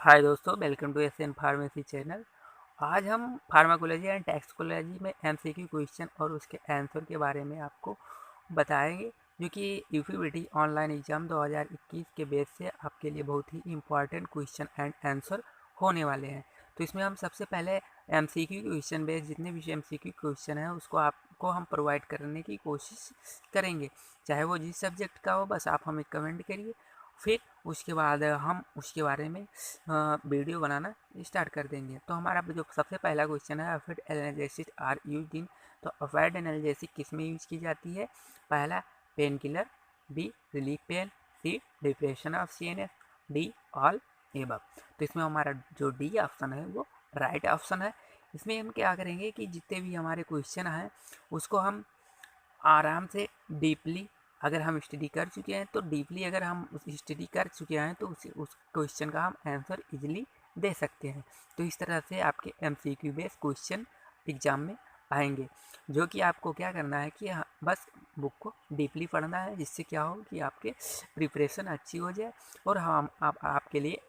हाय दोस्तों, welcome to S N pharmacy channel. आज हम फार्माकोलॉजी एंड टैक्सिकोलॉजी में एमसीक्यू क्वेश्चन और उसके आंसर के बारे में आपको बताएंगे, जो कि यूपीबीटी ऑनलाइन एग्जाम 2021 के बेस से आपके लिए बहुत ही इम्पॉर्टेंट क्वेश्चन एंड आंसर होने वाले हैं। तो इसमें हम सबसे पहले एमसीक्यू क्वेश्चन बेस जितने भी एमसीक्यू क्वेश्चन है उसको आपको हम प्रोवाइड करने की कोशिश करेंगे, चाहे वो जिस सब्जेक्ट का हो। बस आप हमें कमेंट करिए, फिर उसके बाद हम उसके बारे में वीडियो बनाना स्टार्ट कर देंगे। तो हमारा जो सबसे पहला क्वेश्चन है, अफेड एनाल्जेसिस आर यूज्ड इन। तो अफेड एनाल्जेसिस किस में यूज की जाती है? पहला painkiller, B relief pain, C depression of CNS, D all above. तो इसमें हमारा जो डी ऑप्शन है वो राइट ऑप्शन है। इसमें हम क्या करेंगे कि जितने भी हमारे क्वेश्चन हैं उसको हम आराम से डीपली अगर हम स्टडी कर चुके हैं तो डीपली अगर हम स्टडी कर चुके हैं तो उस क्वेश्चन का हम आंसर इजीली दे सकते हैं। तो इस तरह से आपके एमसीक्यू बेस्ड क्वेश्चन एग्जाम में आएंगे, जो कि आपको क्या करना है कि बस बुक को डीपली पढ़ना है, जिससे क्या हो कि आपके प्रिपरेशन अच्छी हो जाए और हम आपके लिए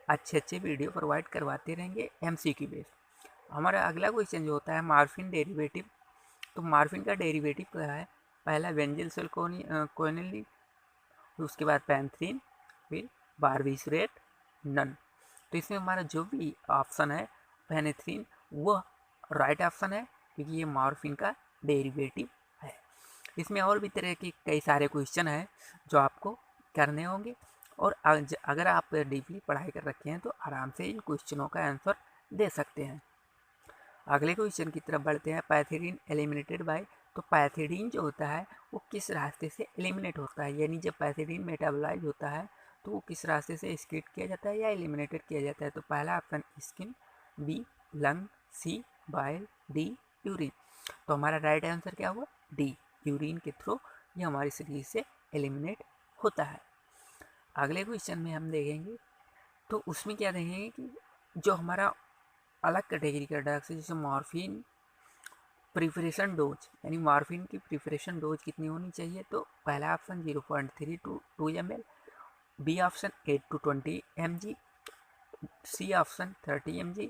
अच्छे अच्छे वीडियो प्रोवाइड करवाते रहेंगे एमसीक्यू बेस्ड। हमारा अगला क्वेश्चन जो होता है मार्फिन डेरिवेटिव। तो मार्फिन का डेरिवेटिव क्या है? पहला बेंजिल कोनिलीन, उसके बाद पैंथ्रीन, फिर बारबिटूरेट, नन। तो इसमें हमारा जो भी ऑप्शन है पैनेथ्रीन वो राइट ऑप्शन है, क्योंकि ये मॉर्फिन का डेरिवेटिव है। इसमें और भी तरह के कई सारे क्वेश्चन हैं जो आपको करने होंगे, और अगर आप डीपली पढ़ाई कर रखे हैं तो आराम से इन क्वेश्चनों का आंसर दे सकते हैं। अगले क्वेश्चन की तरफ बढ़ते हैं। Pethidine eliminated bye. तो पैथिडीन जो होता है वो किस रास्ते से एलिमिनेट होता है, यानी जब पैथिडीन मेटाबोलाइज होता है तो वो किस रास्ते से एक्सक्रीट किया जाता है या एलिमिनेटेड किया जाता है? तो पहला ऑप्शन स्किन, बी लंग, सी बाइल, डी यूरिन। तो हमारा राइट आंसर क्या हुआ? डी, यूरिन के थ्रू ये हमारे शरीर से एलिमिनेट होता है। अगले क्वेश्चन में हम देखेंगे तो उसमें क्या देखेंगे कि जो हमारा अलग कैटेगरी का ड्रग्स है, जैसे मॉर्फिन प्रिपरेशन डोज, यानी मॉर्फिन की प्रिपरेशन डोज कितनी होनी चाहिए? तो पहला option 0.3 to 2 ml, B option 8 to 20 mg, C option 30 mg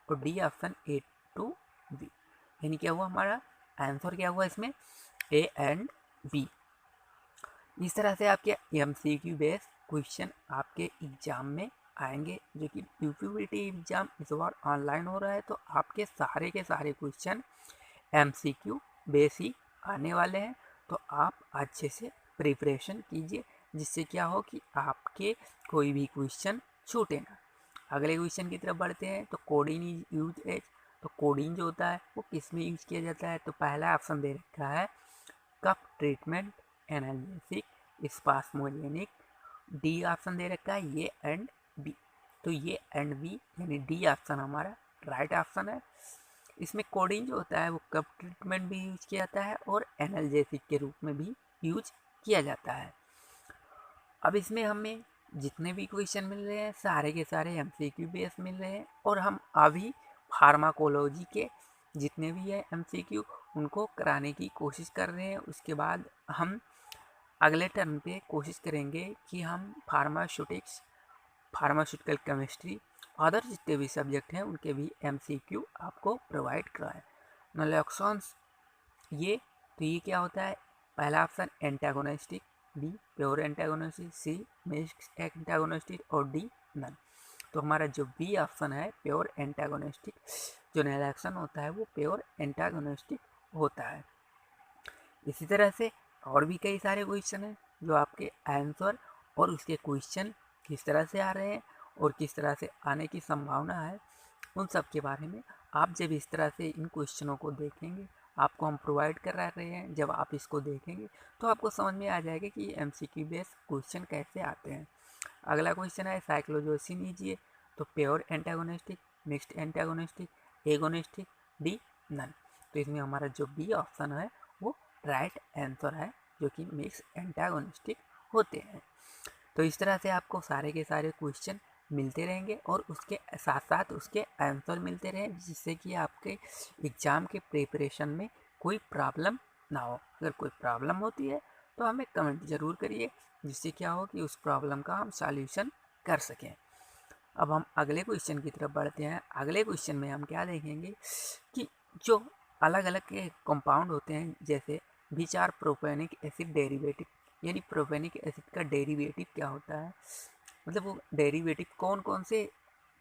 और डी ऑप्शन 8 टू बी। यानी क्या हुआ हमारा आंसर? क्या हुआ इसमें? A and B. इस तरह से आपके एमसीक्यू बेस्ड क्वेश्चन आपके एग्जाम में आएंगे, जो कि यूपीबीटी एग्जाम इस बार ऑनलाइन हो रहा है, तो आपके सारे के सारे क्वेश्चन एमसीक्यू बेस ही आने वाले हैं। तो आप अच्छे से प्रिपरेशन कीजिए, जिससे क्या हो कि आपके कोई भी क्वेश्चन छूटे ना। अगले क्वेश्चन की तरफ बढ़ते हैं। तो कोडिन इज यूज एज। तो कोडिन जो होता है वो किस में यूज किया जाता है? तो पहला ऑप्शन दे रखा है कफ ट्रीटमेंट, एनाल्जेसिक, स्पास्मोजेनिक, डी ऑप्शन दे रखा है ये एंड बी। तो ये एंड बी यानी डी ऑप्शन हमारा राइट ऑप्शन है। इसमें कोडिन जो होता है वो कफ ट्रीटमेंट भी यूज किया जाता है और एनाल्जेसिक के रूप में भी यूज किया जाता है। अब इसमें हमें जितने भी क्वेश्चन मिल रहे हैं सारे के सारे एमसीक्यू बेस मिल रहे हैं, और हम अभी फार्माकोलॉजी के जितने भी है एमसीक्यू उनको कराने की कोशिश कर रहे हैं। उसके बाद हम अगले टर्म पे कोशिश करेंगे कि हम फार्मास्यूटिकल केमिस्ट्री, अदर जितने भी सब्जेक्ट हैं उनके भी एमसीक्यू आपको प्रोवाइड कराएं। नॉलेक्सॉन्स ये, तो ये क्या होता है? पहला option antagonistic, B pure antagonistic, C mixed antagonistic और डी नन। तो हमारा जो बी ऑप्शन है प्योर एंटागोनिस्टिक, जो नैलेक्शन होता है वो प्योर एंटागोनिस्टिक होता है। इसी तरह से और भी कई सारे क्वेश्चन हैं जो आपके आंसर और उसके क्वेश्चन किस तरह से आ रहे हैं और किस तरह से आने की संभावना है, उन सब के बारे में आप जब इस तरह से इन क्वेश्चनों को देखेंगे, आपको हम प्रोवाइड करा रहे हैं, जब आप इसको देखेंगे तो आपको समझ में आ जाएगा कि एमसीक्यू बेस्ड क्वेश्चन कैसे आते हैं। अगला क्वेश्चन है साइक्लोजोसिन लीजिए। तो pure antagonistic, mixed antagonistic, agonistic, D none. तो इसमें हमारा जो बी ऑप्शन है वो राइट आंसर है, जो कि मिक्स एंटागोनिस्टिक होते हैं। तो इस तरह से आपको सारे के सारे क्वेश्चन मिलते रहेंगे और उसके साथ साथ उसके आंसर मिलते रहें, जिससे कि आपके एग्ज़ाम के प्रिपरेशन में कोई प्रॉब्लम ना हो। अगर कोई प्रॉब्लम होती है तो हमें कमेंट ज़रूर करिए, जिससे क्या हो कि उस प्रॉब्लम का हम सॉल्यूशन कर सकें। अब हम अगले क्वेश्चन की तरफ बढ़ते हैं। अगले क्वेश्चन में हम क्या देखेंगे कि जो अलग अलग के कंपाउंड होते हैं, जैसे विच आर प्रोपेनिक एसिड डेरिवेटिव, यानी प्रोपेनिक एसिड का डेरिवेटिव क्या होता है, मतलब वो डेरिवेटिव कौन कौन से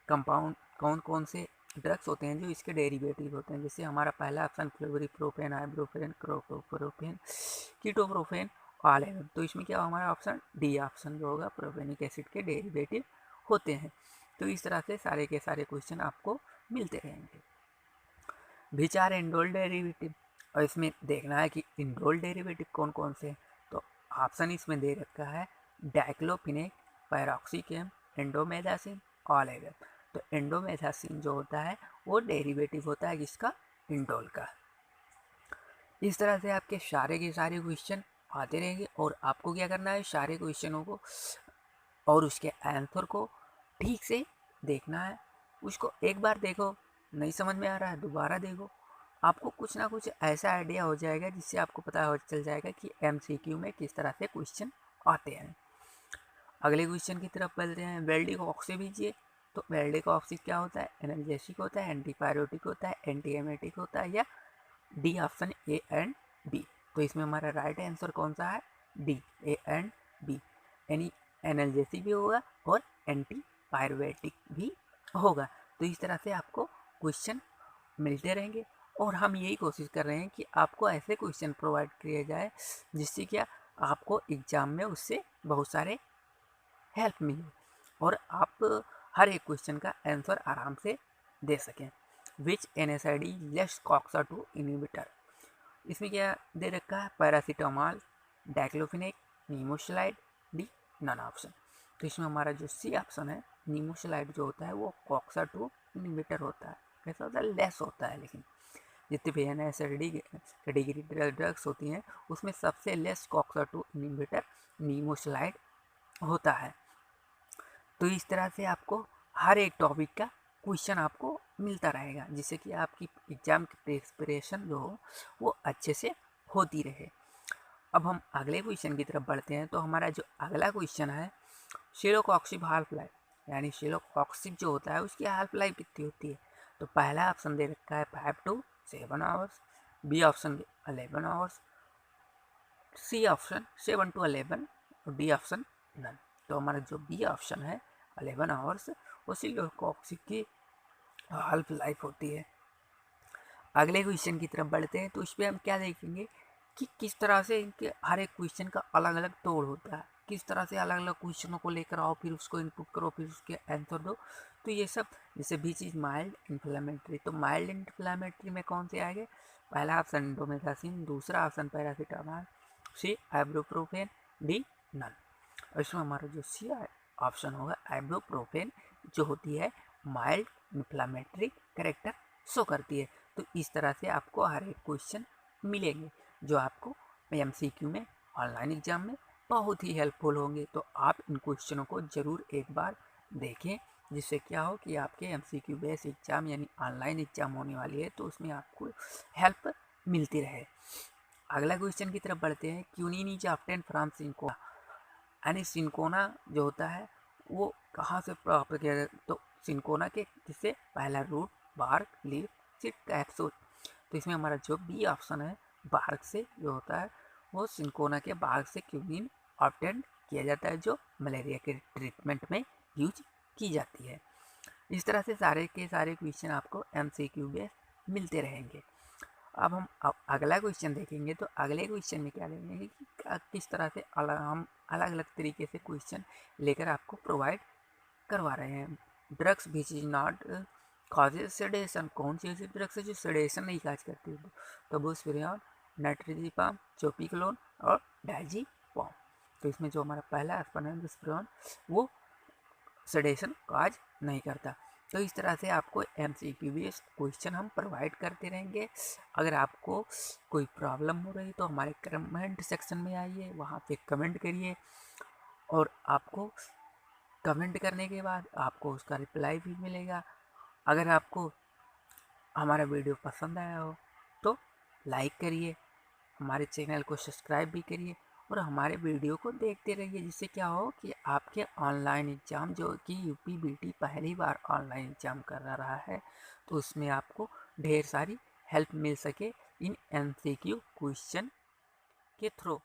कंपाउंड, कौन कौन से ड्रग्स होते हैं जो इसके डेरिवेटिव होते हैं। जैसे हमारा पहला ऑप्शन फ्लोरिप्रोपेन, आइब्रोपेन, क्रोटोप्रोपेन, कीटोप्रोपेन, ऑलेगन। तो इसमें क्या हमारा ऑप्शन डी ऑप्शन जो होगा, प्रोपेनिक एसिड के डेरिवेटिव होते हैं। तो इस तरह से सारे के सारे क्वेश्चन आपको मिलते रहेंगे। विच आर इंडोल डेरिवेटिव, और इसमें देखना है कि इंडोल डेरिवेटिव कौन कौन से हैं। तो ऑप्शन इसमें दे रखा है डाइक्लोफिनेक, पैरोक्सिकेम, एंडोमेथासिन, ऑलेगन। तो एंडोमेथासिन जो होता है वो डेरिवेटिव होता है किसका, इंडोल का। इस तरह से आपके सारे के सारे क्वेश्चन आते रहेंगे और आपको क्या करना है, सारे क्वेश्चनों को और उसके आंसर को ठीक से देखना है। उसको एक बार देखो, नहीं समझ में आ रहा है दोबारा देखो, आपको कुछ ना कुछ ऐसा आइडिया हो जाएगा जिससे आपको पता हो चल जाएगा कि एमसीक्यू में किस तरह से क्वेश्चन आते हैं। अगले क्वेश्चन की तरफ बढ़ते हैं। वेल्डिक ऑक्सी बीजिए। तो वेल्डिक ऑक्सी क्या होता है, एनाल्जेसिक होता है, एंटीपायरोटिक होता है, एंटी एमेटिक होता है, या D option A and B. तो इसमें हमारा राइट आंसर कौन सा है, डी, ए एंड बी, यानी एनाल्जेसिक भी होगा और एंटी पायरोटिक भी होगा। तो इस तरह से आपको क्वेश्चन मिलते रहेंगे और हम यही कोशिश कर रहे हैं कि आपको ऐसे क्वेश्चन प्रोवाइड किए जाए जिससे क्या आपको एग्जाम में उससे बहुत सारे हेल्प मिले और आप हर एक क्वेश्चन का आंसर आराम से दे सकें। विच NSAID लेस COX-2 इनहिबिटर, इसमें क्या दे रखा है, paracetamol, diclofenac, nimesulide, D none option. तो इसमें हमारा जो सी ऑप्शन है, नीमोसिलाइड जो होता है वो COX-2 इनहिबिटर होता है। कैसा होता है, लेस होता है, लेकिन जितने भी NSAID कैटेगरी ड्रग्स होती हैं उसमें सबसे लेस COX-2 इनहिबिटर नीमोसिलाइड होता है। तो इस तरह से आपको हर एक टॉपिक का क्वेश्चन आपको मिलता रहेगा जिससे कि आपकी एग्जाम की प्रिपरेशन जो हो वो अच्छे से होती रहे। अब हम अगले क्वेश्चन की तरफ बढ़ते हैं। तो हमारा जो अगला क्वेश्चन है, सेरोकॉक्सिब हाल्फ लाइफ, यानी सेरोकॉक्सिब जो होता है उसकी हाल्फ लाइफ कितनी होती है। तो पहला ऑप्शन दे रखा है 5 to 7 hours, B option 11 hours, C option 7 to 11 और डी ऑप्शन नन। तो हमारा जो बी ऑप्शन है 11 आवर्स, वो सेरोकॉक्सिब की हाल्फ लाइफ होती है। अगले क्वेश्चन की तरफ बढ़ते हैं। तो इस पर हम क्या देखेंगे कि किस तरह से इनके हर एक क्वेश्चन का अलग अलग तोड़ होता है, किस तरह से अलग अलग क्वेश्चनों को लेकर आओ, फिर उसको इनपुट करो, फिर उसके आंसर दो। तो ये सब जैसे बीच इज माइल्ड इन्फ्लेमेटरी, तो माइल्ड इन्फ्लेमेटरी में कौन से आएंगे, पहला ऑप्शन इंडोमेथासिन, दूसरा ऑप्शन पैरासीटामॉल, सी आइब्रोप्रोफेन, डी नन। और इसमें हमारा जो सी ऑप्शन होगा आइब्रोप्रोफेन जो होती है माइल्ड इन्फ्लेमेटरी कैरेक्टर शो करती है। तो इस तरह से आपको हर एक क्वेश्चन मिलेंगे जो आपको एमसीक्यू में ऑनलाइन एग्जाम में बहुत ही हेल्पफुल होंगे। तो आप इन क्वेश्चनों को ज़रूर एक बार देखें जिससे क्या हो कि आपके एमसीक्यू बेस एग्जाम यानी ऑनलाइन एग्जाम होने वाली है तो उसमें आपको हेल्प मिलती रहे। अगला क्वेश्चन की तरफ बढ़ते हैं। Quinine is obtain from cinchona, यानी सिंकोना जो होता है वो कहाँ से प्राप्त किया जाता है। तो सिंकोना के किससे, पहला root, bark, leaf, seed, capsule. तो इसमें हमारा जो बी ऑप्शन है बार्क से जो होता है वो सिंकोना के बार्क से क्यूनिन ऑब्टेन किया जाता है जो मलेरिया के ट्रीटमेंट में यूज की जाती है। इस तरह से सारे के सारे क्वेश्चन आपको एमसीक्यू में मिलते रहेंगे। अब हम अगला क्वेश्चन देखेंगे। तो अगले क्वेश्चन में क्या देखेंगे कि किस तरह से हम अलग अलग तरीके से क्वेश्चन लेकर आपको प्रोवाइड करवा रहे हैं। Drugs which is not causes sedation, कौन सी ऐसी ड्रग्स है जो सेडेशन नहीं काज करती है। तो बुस्पिरिन, नाइट्रोजिपाम, चोपिक्लोन और डायजीपाम। तो इसमें जो हमारा पहला ऑप्शन है बुस्पिरिन वो सेडेशन काज नहीं करता। तो इस तरह से आपको एमसीक्यू बेस्ड क्वेश्चन हम प्रोवाइड करते रहेंगे। अगर आपको कोई प्रॉब्लम हो रही तो हमारे कमेंट सेक्शन में आइए, वहाँ पे कमेंट करिए और आपको कमेंट करने के बाद आपको उसका रिप्लाई भी मिलेगा। अगर आपको हमारा वीडियो पसंद आया हो तो लाइक करिए, हमारे चैनल को सब्सक्राइब भी करिए और हमारे वीडियो को देखते रहिए, जिससे क्या हो कि आपके ऑनलाइन एग्ज़ाम, जो कि यूपीबीटी पहली बार ऑनलाइन एग्ज़ाम कर रहा है, तो उसमें आपको ढेर सारी हेल्प मिल सके इन एमसीक्यू क्वेश्चन के थ्रू।